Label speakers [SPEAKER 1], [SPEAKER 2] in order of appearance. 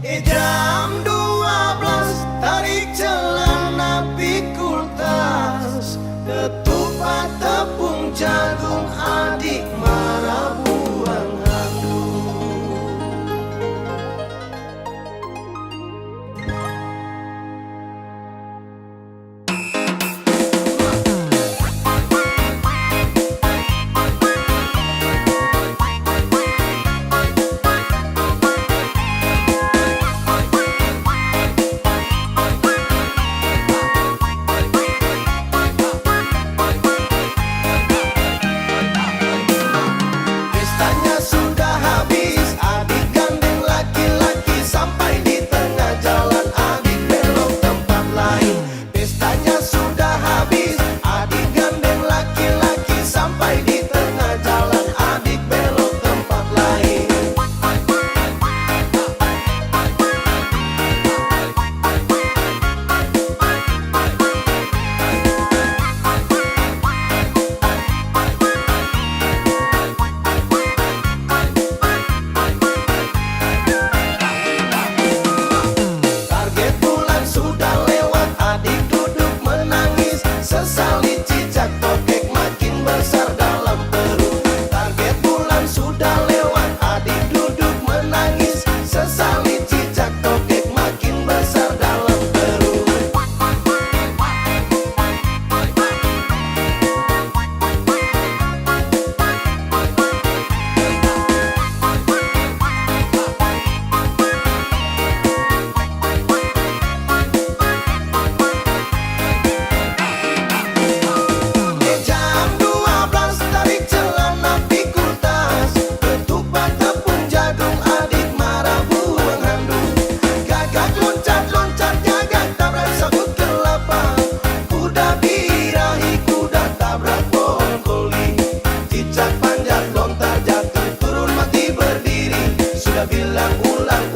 [SPEAKER 1] Jam 12 tarik celana pikul tas, ketupat tepung jagung adik marah buang handuk. Pestanya sudah habis, adik gandeng laki-laki sampai di tengah jalan, adik belok tempat lain. Pestanya sudah habis, adik gandeng laki-laki sampai di tengah jalan, adik belok tempat lain. Target bulan sudah lewat, adik duduk menangis, sesali cicak tokek makin besar dalam perut. Target bulan sudah lewat, adik duduk menangis, sesali cicak tokek makin besar dalam perut. Jam 12 tarik celana pikul tas, ketupat tepung jagung adik marah buang handuk. Gagak loncat-loncat gagak tabrak sabut kelapa, kuda birahi kuda tabrak pohon koli. Cicak panjat lontar jatuh turun mati berdiri, sudah bilang ulang